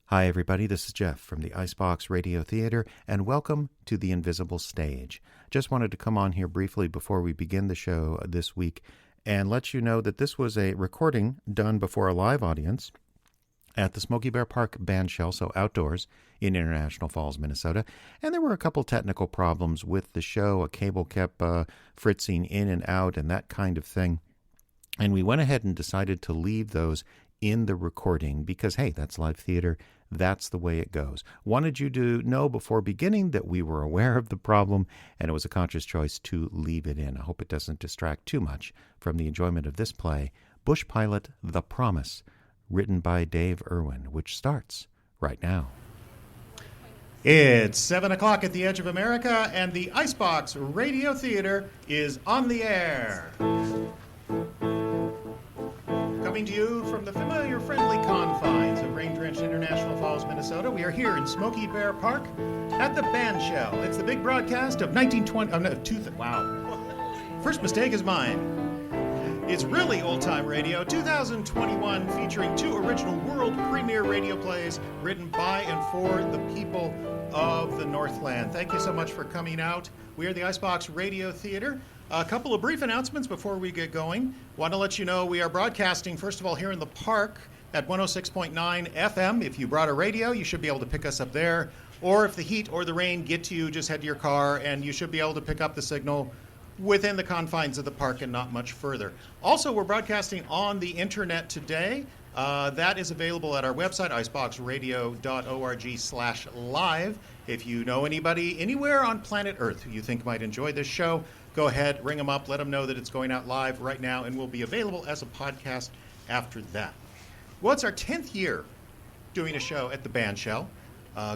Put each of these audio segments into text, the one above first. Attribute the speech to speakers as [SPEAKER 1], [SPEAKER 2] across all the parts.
[SPEAKER 1] Hi, everybody. This is Jeff from the Icebox Radio Theater, and welcome to The Invisible Stage. Just wanted to come on here briefly before we begin the show this week and let you know that this was a recording done before a live audience at the Smokey Bear Park band shell, so outdoors in Int'l Falls, Minnesota. And there were a couple technical problems with the show. A cable kept fritzing in and out and that kind of thing. And we went ahead and decided to leave those in the recording because, hey, that's live theater. That's the way it goes. Wanted you to know before beginning that we were aware of the problem, and it was a conscious choice to leave it in. I hope it doesn't distract too much from the enjoyment of this play, Bush Pilot, The Promise, written by Dave Erwin, which starts right now.
[SPEAKER 2] It's 7 o'clock at the edge of America, and the Icebox Radio Theater is on the air. Coming to you from the familiar, friendly confines of rain-drenched Int'l Falls, Minnesota, we are here in Smokey Bear Park at the band shell. It's the big broadcast of 1920. Wow. First mistake is mine. It's really old-time radio, 2021, featuring two original world premiere radio plays written by and for the people of the Northland. Thank you so much for coming out. We are the Icebox Radio Theater. A couple of brief announcements before we get going. Want to let you know we are broadcasting, first of all, here in the park at 106.9 FM. If you brought a radio, you should be able to pick us up there. Or if the heat or the rain get to you, just head to your car, and you should be able to pick up the signal within the confines of the park and not much further. Also, we're broadcasting on the internet today. That is available at our website, iceboxradio.org/live. If you know anybody anywhere on planet Earth who you think might enjoy this show, go ahead, ring them up, let them know that it's going out live right now and will be available as a podcast after that. Well, it's our 10th year doing a show at the band shell,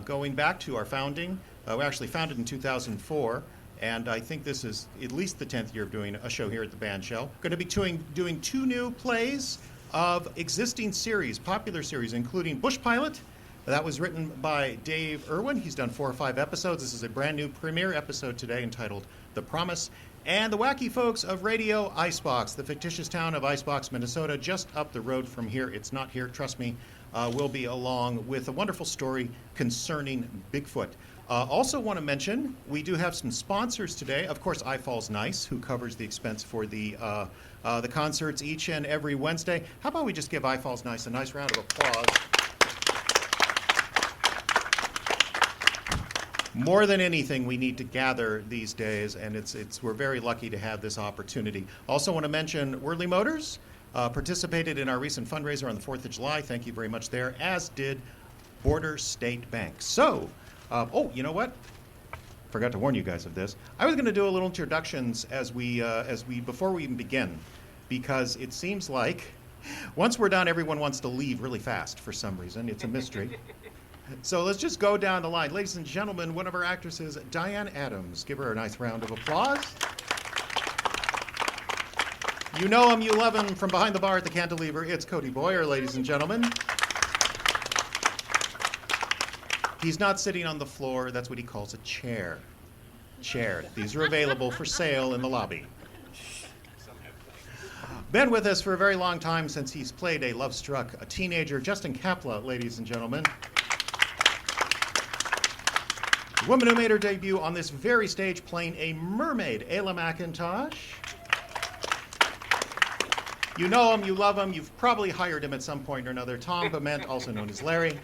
[SPEAKER 2] going back to our founding. We actually founded in 2004. And I think this is at least the 10th year of doing a show here at the band shell. Going to be doing two new plays of existing series, popular series, including Bush Pilot. That was written by Dave Erwin. He's done 4 or 5 episodes. This is a brand new premiere episode today entitled The Promise. And the wacky folks of Radio Icebox, the fictitious town of Icebox, Minnesota, just up the road from here. It's not here, trust me. Will be along with a wonderful story concerning Bigfoot. Also want to mention, we do have some sponsors today. Of course, iFalls Nice, who covers the expense for the concerts each and every Wednesday. How about we just give iFalls Nice a nice round of applause? More than anything, we need to gather these days, and we're very lucky to have this opportunity. Also want to mention Worley Motors participated in our recent fundraiser on the 4th of July. Thank you very much there, as did Border State Bank. So, you know what? Forgot to warn you guys of this. I was going to do a little introductions before we even begin, because it seems like once we're done, everyone wants to leave really fast for some reason. It's a mystery. So let's just go down the line. Ladies and gentlemen, one of our actresses, Diane Adams. Give her a nice round of applause. You know him, you love him. From behind the bar at the Cantilever, it's Cody Boyer, ladies and gentlemen. He's not sitting on the floor. That's what he calls a chair. Chair. These are available for sale in the lobby. Been with us for a very long time since he's played a love-struck teenager, Justin Kapla, ladies and gentlemen. The woman who made her debut on this very stage playing a mermaid, Ayla McIntosh. You know him, you love him, you've probably hired him at some point or another, Tom Bement, also known as Larry.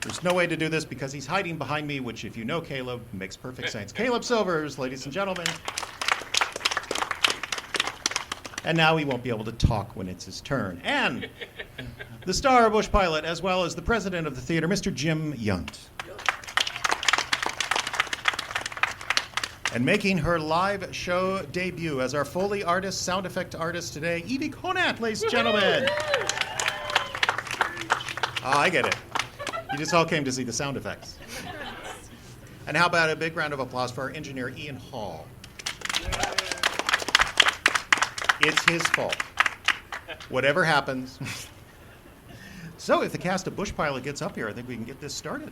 [SPEAKER 2] There's no way to do this because he's hiding behind me, which, if you know Caleb, makes perfect sense. Caleb Silvers, ladies and gentlemen. And now he won't be able to talk when it's his turn. And the star of Bush Pilot, as well as the president of the theater, Mr. Jim Yunt. And making her live show debut as our Foley artist, sound effect artist today, Evie Conant, ladies and gentlemen. I get it. You just all came to see the sound effects. And how about a big round of applause for our engineer, Ian Hall. It's his fault. Whatever happens. So if the cast of Bush Pilot gets up here, I think we can get this started.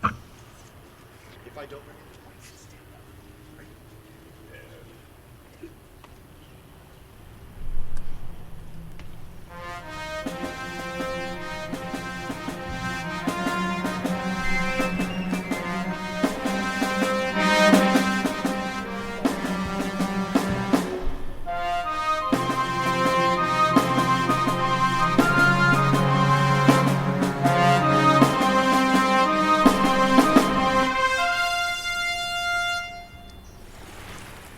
[SPEAKER 2] If I don't...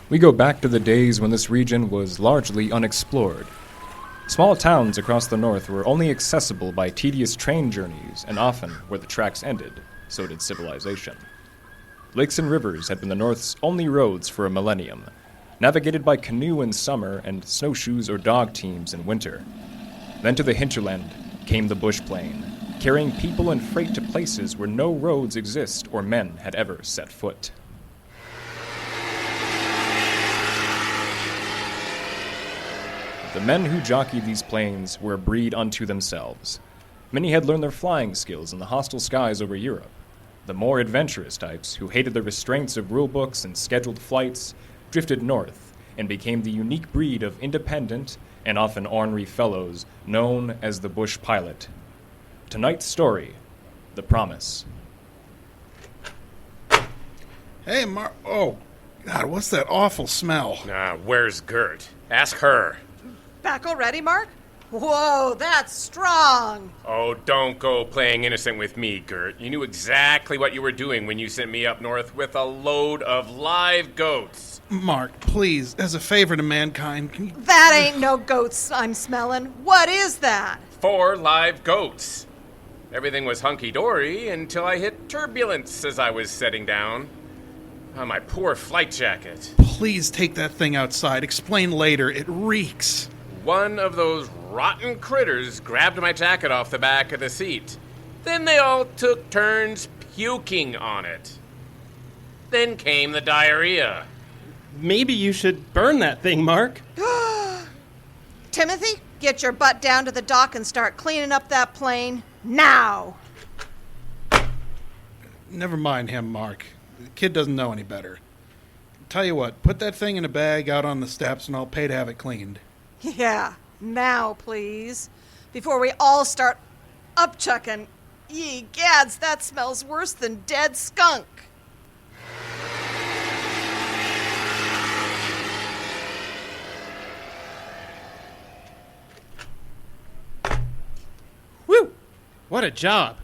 [SPEAKER 3] We go back to the days when this region was largely unexplored. Small towns across the north were only accessible by tedious train journeys, and often where the tracks ended, so did civilization. Lakes and rivers had been the North's only roads for a millennium, navigated by canoe in summer and snowshoes or dog teams in winter. Then to the hinterland came the bush plane, carrying people and freight to places where no roads exist or men had ever set foot. The men who jockeyed these planes were a breed unto themselves. Many had learned their flying skills in the hostile skies over Europe. The more adventurous types, who hated the restraints of rulebooks and scheduled flights, drifted north and became the unique breed of independent and often ornery fellows known as the bush pilot. Tonight's story, The Promise.
[SPEAKER 4] Hey, oh, God, what's that awful smell?
[SPEAKER 5] Where's Gert? Ask her.
[SPEAKER 6] Back already, Mark? Whoa, that's strong.
[SPEAKER 5] Oh, don't go playing innocent with me, Gert. You knew exactly what you were doing when you sent me up north with a load of live goats.
[SPEAKER 4] Mark, please, as a favor to mankind, can you...
[SPEAKER 6] That ain't no goats I'm smelling. What is that?
[SPEAKER 5] 4 live goats. Everything was hunky-dory until I hit turbulence as I was setting down. Oh, my poor flight jacket.
[SPEAKER 4] Please take that thing outside. Explain later. It reeks.
[SPEAKER 5] One of those rotten critters grabbed my jacket off the back of the seat. Then they all took turns puking on it. Then came the diarrhea.
[SPEAKER 7] Maybe you should burn that thing, Mark.
[SPEAKER 6] Timothy, get your butt down to the dock and start cleaning up that plane now.
[SPEAKER 4] Never mind him, Mark. The kid doesn't know any better. Tell you what, put that thing in a bag out on the steps and I'll pay to have it cleaned.
[SPEAKER 6] Yeah, now, please. Before we all start upchucking. Ye gads, that smells worse than dead skunk.
[SPEAKER 7] Whew! What a job.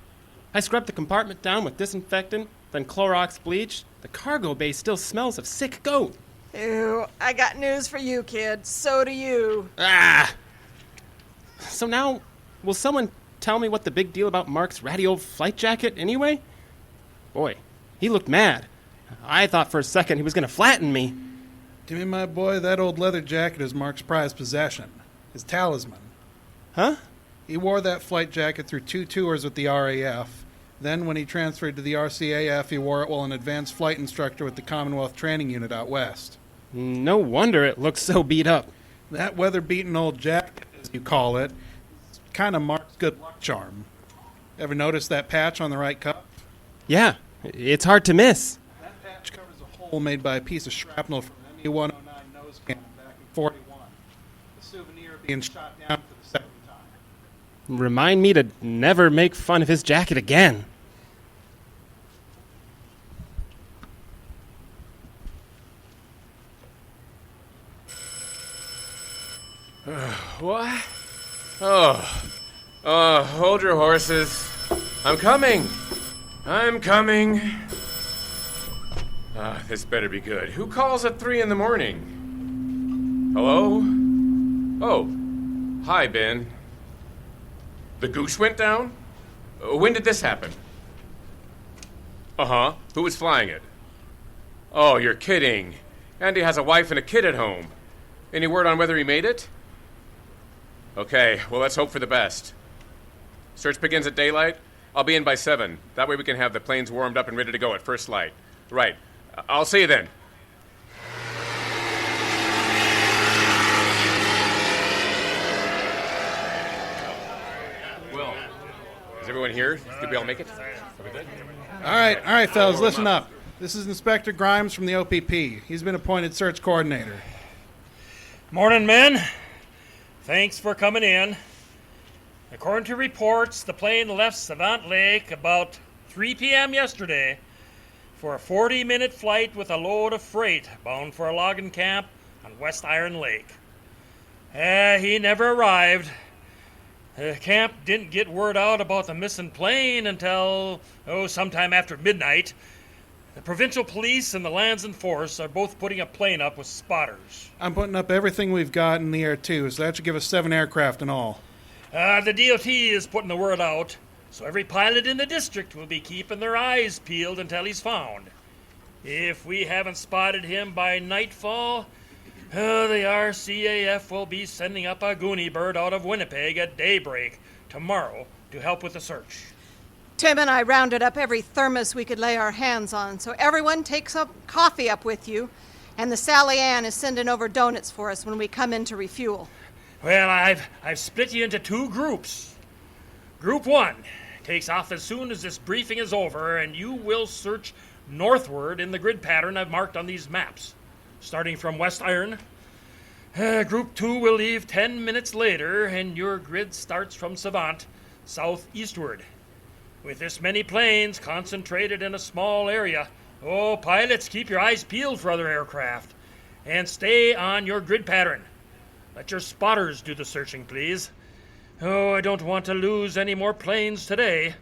[SPEAKER 7] I scrubbed the compartment down with disinfectant, then Clorox bleach. The cargo bay still smells of sick goat.
[SPEAKER 6] Ew, I got news for you, kid. So do you.
[SPEAKER 7] Ah! So now, will someone tell me what the big deal about Mark's ratty old flight jacket anyway? Boy, he looked mad. I thought for a second he was going to flatten me.
[SPEAKER 4] Timmy, my boy, that old leather jacket is Mark's prized possession. His talisman.
[SPEAKER 7] Huh?
[SPEAKER 4] He wore that flight jacket through 2 tours with the RAF. Then, when he transferred to the RCAF, he wore it while an advanced flight instructor with the Commonwealth Training Unit out west.
[SPEAKER 7] No wonder it looks so beat up.
[SPEAKER 4] That weather-beaten old jacket, as you call it, is kind of Mark's good luck charm. Ever notice that patch on the right cuff?
[SPEAKER 7] Yeah, it's hard to miss.
[SPEAKER 4] That patch covers a hole made by a piece of shrapnel from ME-109 nose cannon back in 41. The souvenir of being shot down for the second time.
[SPEAKER 7] Remind me to never make fun of his jacket again.
[SPEAKER 5] What? Hold your horses. I'm coming. This better be good. Who calls at 3 in the morning? Hello? Oh, hi, Ben. The goose went down? When did this happen? Uh-huh. Who was flying it? Oh, you're kidding. Andy has a wife and a kid at home. Any word on whether he made it? Okay, well, let's hope for the best. Search begins at daylight. I'll be in by 7. That way we can have the planes warmed up and ready to go at first light. Right. I'll see you then. Well, is everyone here? Did we all make it? Are we good?
[SPEAKER 4] All right, fellas, listen up. This is Inspector Grimes from the OPP. He's been appointed search coordinator.
[SPEAKER 8] Morning, men. Thanks for coming in. According to reports, the plane left Savant Lake about 3 p.m. yesterday for a 40-minute flight with a load of freight bound for a logging camp on West Iron Lake. He never arrived. The camp didn't get word out about the missing plane until, sometime after midnight. The provincial police and the Lands and Force are both putting a plane up with spotters.
[SPEAKER 4] I'm putting up everything we've got in the air, too, so that should give us 7 aircraft in all.
[SPEAKER 8] The DOT is putting the word out, so every pilot in the district will be keeping their eyes peeled until he's found. If we haven't spotted him by nightfall, the RCAF will be sending up a Goonie bird out of Winnipeg at daybreak tomorrow to help with the search.
[SPEAKER 6] Tim and I rounded up every thermos we could lay our hands on, so everyone takes up coffee up with you, and the Sally Ann is sending over donuts for us when we come in to refuel.
[SPEAKER 8] Well, I've split you into 2 groups. Group 1 takes off as soon as this briefing is over, and you will search northward in the grid pattern I've marked on these maps, starting from West Iron. Group 2 will leave 10 minutes later, and your grid starts from Savant, southeastward. With this many planes concentrated in a small area, pilots, keep your eyes peeled for other aircraft, and stay on your grid pattern. Let your spotters do the searching, please. I don't want to lose any more planes today.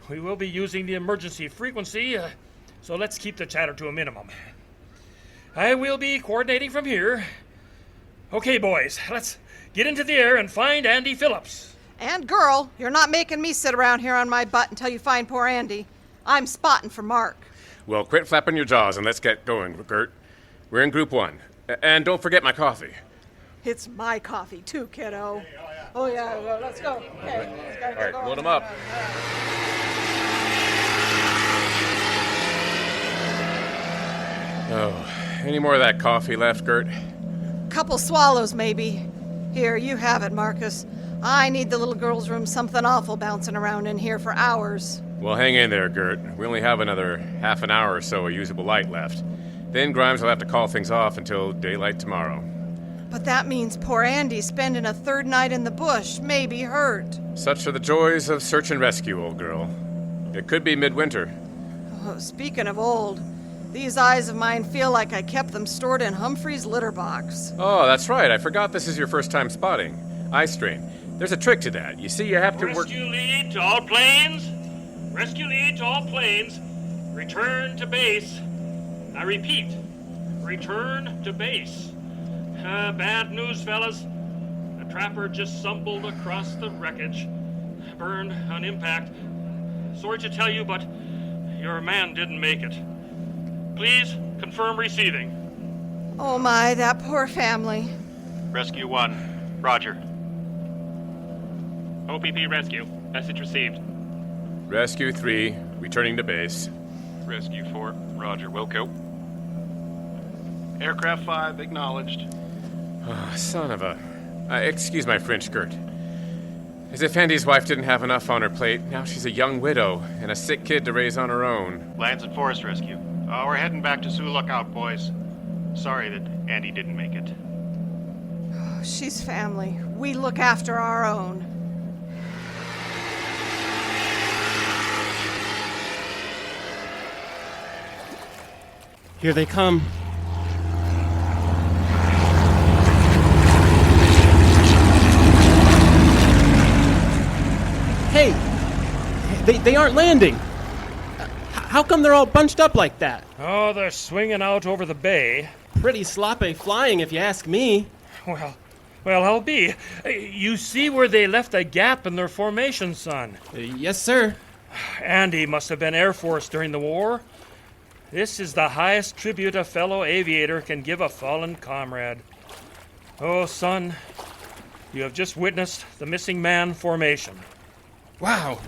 [SPEAKER 8] We will be using the emergency frequency, so let's keep the chatter to a minimum. I will be coordinating from here. Okay, boys, let's get into the air and find Andy Phillips.
[SPEAKER 6] And girl, you're not making me sit around here on my butt until you find poor Andy. I'm spotting for Mark.
[SPEAKER 5] Well, quit flapping your jaws and let's get going, Gert. We're in Group 1. And don't forget my coffee.
[SPEAKER 6] It's my coffee too, kiddo. Oh yeah, well, let's go. Okay, let's go.
[SPEAKER 5] All right, load them up. Oh, any more of that coffee left, Gert?
[SPEAKER 6] Couple swallows, maybe. Here, you have it, Marcus. I need the little girl's room something awful bouncing around in here for hours.
[SPEAKER 5] Well, hang in there, Gert. We only have another half an hour or so of usable light left. Then Grimes will have to call things off until daylight tomorrow.
[SPEAKER 6] But that means poor Andy spending a 3rd night in the bush, maybe hurt.
[SPEAKER 5] Such are the joys of search and rescue, old girl. It could be midwinter.
[SPEAKER 6] Oh, speaking of old, these eyes of mine feel like I kept them stored in Humphrey's litter box.
[SPEAKER 5] Oh, that's right. I forgot this is your first time spotting. Eye strain. There's a trick to that. You see, you have to work...
[SPEAKER 8] Rescue lead to all planes. Rescue lead to all planes. Return to base. I repeat, return to base. Bad news, fellas. A trapper just stumbled across the wreckage. Burned on impact. Sorry to tell you, but your man didn't make it. Please confirm receiving.
[SPEAKER 6] Oh my, that poor family.
[SPEAKER 9] Rescue 1, Roger.
[SPEAKER 10] OPP Rescue. Message received.
[SPEAKER 5] Rescue 3, returning to base.
[SPEAKER 9] Rescue 4, Roger. Wilco. Aircraft 5, acknowledged.
[SPEAKER 5] Oh, son of a... excuse my French, Gert. As if Andy's wife didn't have enough on her plate, now she's a young widow and a sick kid to raise on her own.
[SPEAKER 9] Lands and Forest Rescue. We're heading back to Sioux Lookout, boys. Sorry that Andy didn't make it.
[SPEAKER 6] Oh, she's family. We look after our own.
[SPEAKER 7] Here they come. Hey! They aren't landing! How come they're all bunched up like that?
[SPEAKER 8] Oh, they're swinging out over the bay.
[SPEAKER 7] Pretty sloppy flying, if you ask me.
[SPEAKER 8] Well, I'll be. You see where they left a gap in their formation, son?
[SPEAKER 7] Yes, sir.
[SPEAKER 8] Andy must have been Air Force during the war. This is the highest tribute a fellow aviator can give a fallen comrade. Oh, son, you have just witnessed the missing man formation.
[SPEAKER 7] Wow.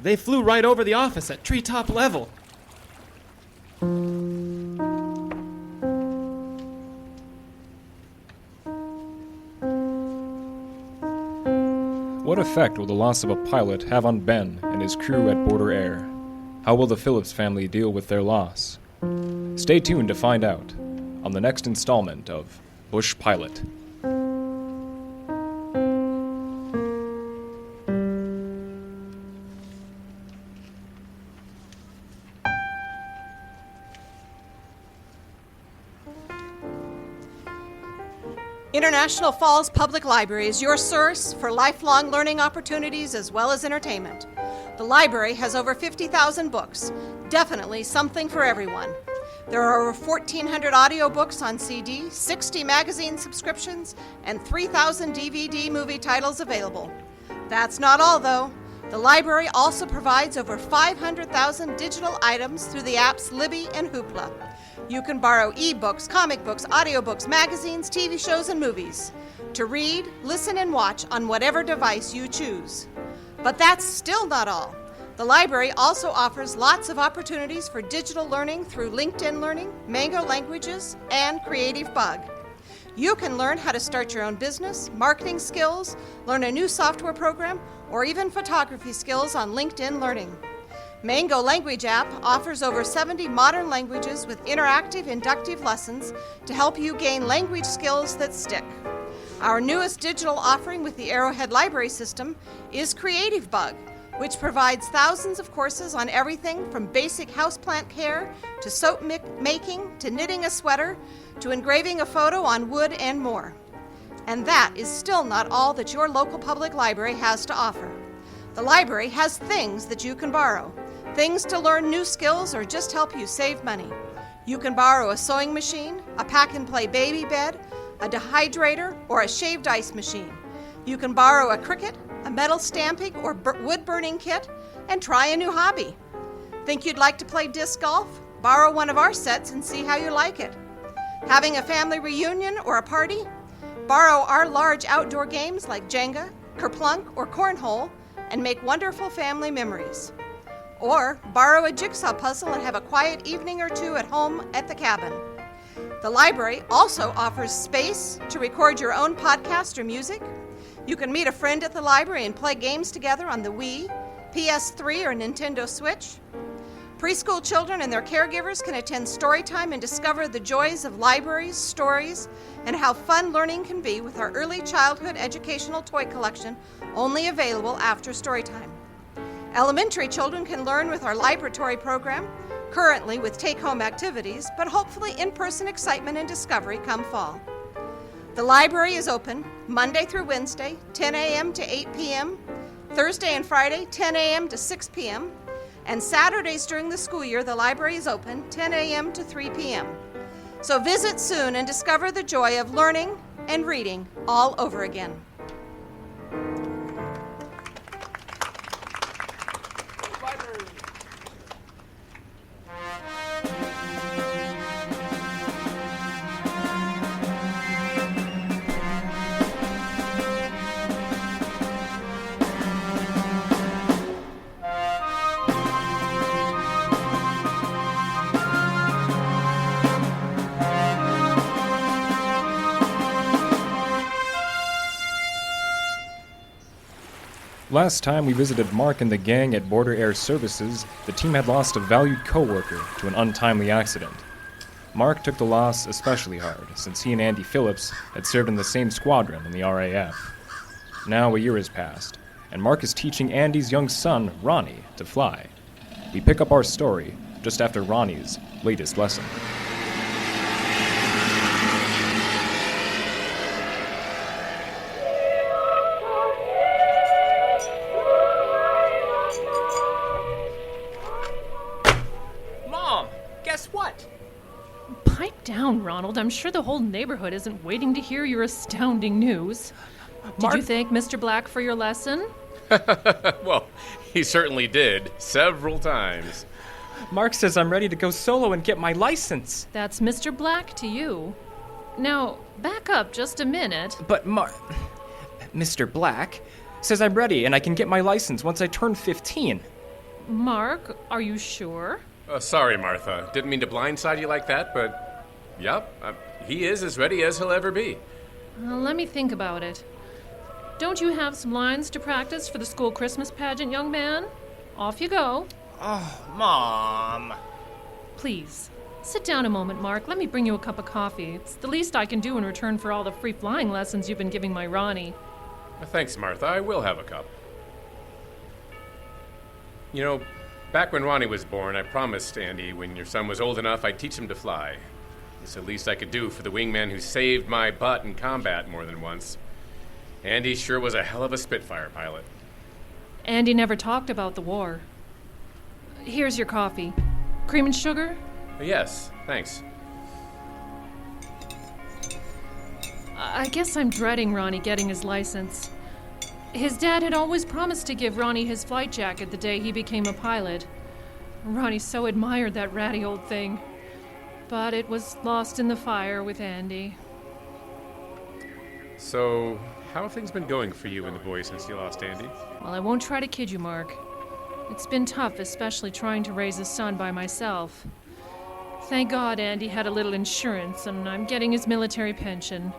[SPEAKER 7] They flew right over the office at treetop level.
[SPEAKER 3] What effect will the loss of a pilot have on Ben and his crew at Border Air? How will the Phillips family deal with their loss? Stay tuned to find out on the next installment of Bush Pilot.
[SPEAKER 6] International Falls Public Library is your source for lifelong learning opportunities as well as entertainment. The library has over 50,000 books, definitely something for everyone. There are over 1,400 audiobooks on CD, 60 magazine subscriptions, and 3,000 DVD movie titles available. That's not all, though. The library also provides over 500,000 digital items through the apps Libby and Hoopla. You can borrow e-books, comic books, audiobooks, magazines, TV shows, and movies to read, listen, and watch on whatever device you choose. But that's still not all. The library also offers lots of opportunities for digital learning through LinkedIn Learning, Mango Languages, and Creative Bug. You can learn how to start your own business, marketing skills, learn a new software program, or even photography skills on LinkedIn Learning. Mango Language app offers over 70 modern languages with interactive, inductive lessons to help you gain language skills that stick. Our newest digital offering with the Arrowhead Library System is Creative Bug, which provides thousands of courses on everything from basic houseplant care to soap making to knitting a sweater to engraving a photo on wood and more. And that is still not all that your local public library has to offer. The library has things that you can borrow, things to learn new skills or just help you save money. You can borrow a sewing machine, a pack-and-play baby bed, a dehydrator, or a shaved ice machine. You can borrow a Cricut, a metal stamping or wood burning kit, and try a new hobby. Think you'd like to play disc golf? Borrow one of our sets and see how you like it. Having a family reunion or a party? Borrow our large outdoor games like Jenga, Kerplunk, or Cornhole and make wonderful family memories. Or borrow a jigsaw puzzle and have a quiet evening or two at home at the cabin. The library also offers space to record your own podcast or music. You can meet a friend at the library and play games together on the Wii, PS3, or Nintendo Switch. Preschool children and their caregivers can attend story time and discover the joys of libraries, stories, and how fun learning can be with our early childhood educational toy collection, only available after story time. Elementary children can learn with our laboratory program, currently with take-home activities, but hopefully in-person excitement and discovery come fall. The library is open Monday through Wednesday, 10 a.m. to 8 p.m., Thursday and Friday, 10 a.m. to 6 p.m., and Saturdays during the school year, the library is open 10 a.m. to 3 p.m. So visit soon and discover the joy of learning and reading all over again.
[SPEAKER 3] Last time we visited Mark and the gang at Border Air Services, the team had lost a valued co-worker to an untimely accident. Mark took the loss especially hard, since he and Andy Phillips had served in the same squadron in the RAF. Now a year has passed, and Mark is teaching Andy's young son, Ronnie, to fly. We pick up our story just after Ronnie's latest lesson.
[SPEAKER 11] Pipe down, Ronald. I'm sure the whole neighborhood isn't waiting to hear your astounding news. Did you thank Mr. Black for your lesson?
[SPEAKER 5] Well, he certainly did, several times.
[SPEAKER 3] Mark says I'm ready to go solo and get my license.
[SPEAKER 11] That's Mr. Black to you. Now, back up just a minute.
[SPEAKER 3] But Mr. Black says I'm ready and I can get my license once I turn 15.
[SPEAKER 11] Mark, are you sure?
[SPEAKER 5] Sorry, Martha. Didn't mean to blindside you like that, but yep, he is as ready as he'll ever be.
[SPEAKER 11] Let me think about it. Don't you have some lines to practice for the school Christmas pageant, young man? Off you go.
[SPEAKER 12] Oh, Mom.
[SPEAKER 11] Please, sit down a moment, Mark. Let me bring you a cup of coffee. It's the least I can do in return for all the free flying lessons you've been giving my Ronnie.
[SPEAKER 5] Thanks, Martha. I will have a cup. You know, back when Ronnie was born, I promised Andy when your son was old enough, I'd teach him to fly. It's the least I could do for the wingman who saved my butt in combat more than once. Andy sure was a hell of a Spitfire pilot.
[SPEAKER 11] Andy never talked about the war. Here's your coffee. Cream and sugar?
[SPEAKER 5] Yes, thanks.
[SPEAKER 11] I guess I'm dreading Ronnie getting his license. His dad had always promised to give Ronnie his flight jacket the day he became a pilot. Ronnie so admired that ratty old thing. But it was lost in the fire with Andy.
[SPEAKER 5] So, how have things been going for you and the boys since you lost Andy?
[SPEAKER 11] Well, I won't try to kid you, Mark. It's been tough, especially trying to raise a son by myself. Thank God Andy had a little insurance, and I'm getting his military pension.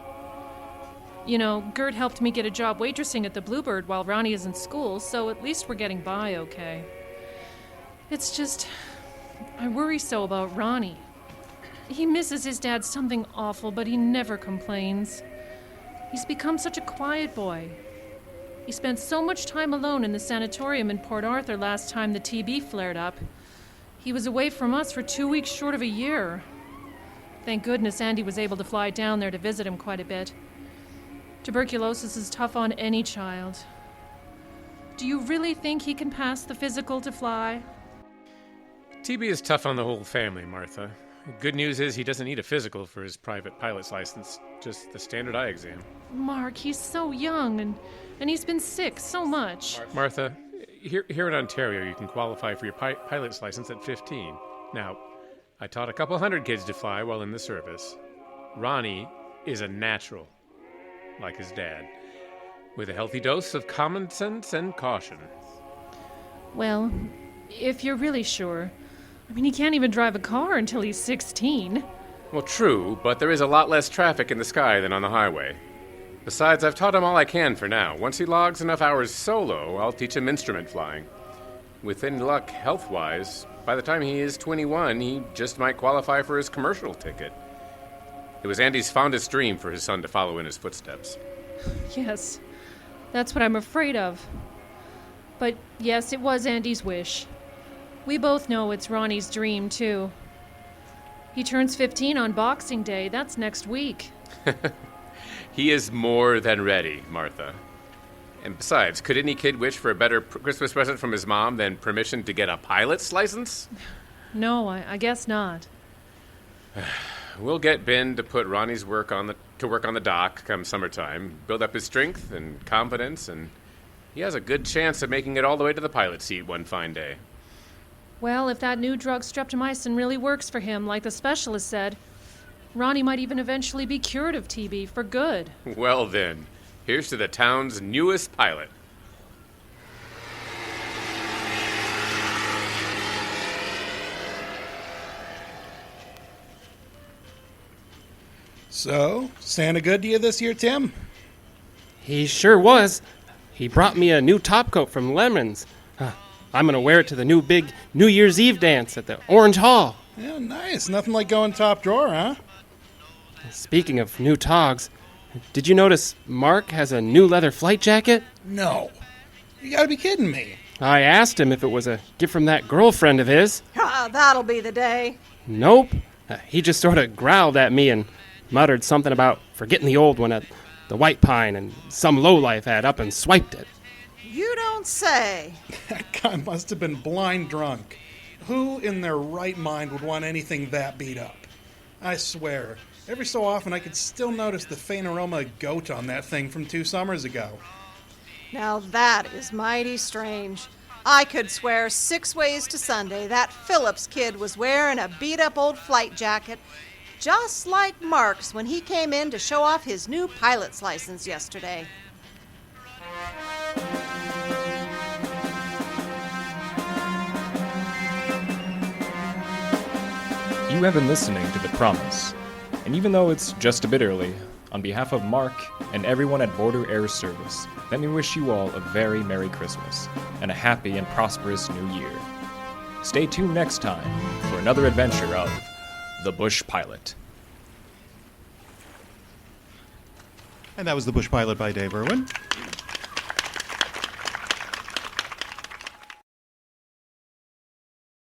[SPEAKER 11] You know, Gert helped me get a job waitressing at the Bluebird while Ronnie is in school, so at least we're getting by okay. It's just, I worry so about Ronnie. He misses his dad something awful, but he never complains. He's become such a quiet boy. He spent so much time alone in the sanatorium in Port Arthur last time the TB flared up. He was away from us for 2 weeks short of a year. Thank goodness Andy was able to fly down there to visit him quite a bit. Tuberculosis is tough on any child. Do you really think he can pass the physical to fly?
[SPEAKER 5] TB is tough on the whole family, Martha. Good news is he doesn't need a physical for his private pilot's license, just the standard eye exam.
[SPEAKER 11] Mark, he's so young, and he's been sick so much.
[SPEAKER 5] Martha, here in Ontario, you can qualify for your pilot's license at 15. Now, I taught a couple hundred kids to fly while in the service. Ronnie is a natural, like his dad, with a healthy dose of common sense and caution.
[SPEAKER 11] Well, if you're really sure. I mean, he can't even drive a car until he's 16.
[SPEAKER 5] Well, true, but there is a lot less traffic in the sky than on the highway. Besides, I've taught him all I can for now. Once he logs enough hours solo, I'll teach him instrument flying. With any luck, health-wise, by the time he is 21, he just might qualify for his commercial ticket. It was Andy's fondest dream for his son to follow in his footsteps.
[SPEAKER 11] Yes, that's what I'm afraid of. But yes, it was Andy's wish. We both know it's Ronnie's dream, too. He turns 15 on Boxing Day. That's next week.
[SPEAKER 5] He is more than ready, Martha. And besides, could any kid wish for a better Christmas present from his mom than permission to get a pilot's license?
[SPEAKER 11] No, I guess not.
[SPEAKER 5] We'll get Ben to put Ronnie's work on the dock come summertime, build up his strength and confidence, and he has a good chance of making it all the way to the pilot seat one fine day.
[SPEAKER 11] Well, if that new drug streptomycin really works for him, like the specialist said, Ronnie might even eventually be cured of TB for good.
[SPEAKER 5] Well then, here's to the town's newest pilot.
[SPEAKER 4] So, Santa good to you this year, Tim?
[SPEAKER 7] He sure was. He brought me a new topcoat from Lemons. I'm going to wear it to the new big New Year's Eve dance at the Orange Hall.
[SPEAKER 4] Yeah, nice. Nothing like going top drawer, huh?
[SPEAKER 7] Speaking of new togs, did you notice Mark has a new leather flight jacket?
[SPEAKER 4] No. You gotta be kidding me.
[SPEAKER 7] I asked him if it was a gift from that girlfriend of his.
[SPEAKER 6] Ah, that'll be the day.
[SPEAKER 7] Nope. He just sort of growled at me and muttered something about forgetting the old one at the White Pine, and some lowlife had up and swiped it.
[SPEAKER 6] You don't say.
[SPEAKER 4] That guy must have been blind drunk. Who in their right mind would want anything that beat up? I swear, every so often I could still notice the faint aroma of goat on that thing from 2 summers ago.
[SPEAKER 6] Now that is mighty strange. I could swear 6 ways to Sunday that Phillips kid was wearing a beat-up old flight jacket, just like Mark's when he came in to show off his new pilot's license yesterday.
[SPEAKER 3] You have been listening to The Promise, and even though it's just a bit early, on behalf of Mark and everyone at Border Air Service, let me wish you all a very Merry Christmas and a happy and prosperous New Year. Stay tuned next time for another adventure of The Bush Pilot.
[SPEAKER 2] And that was The Bush Pilot by Dave Erwin.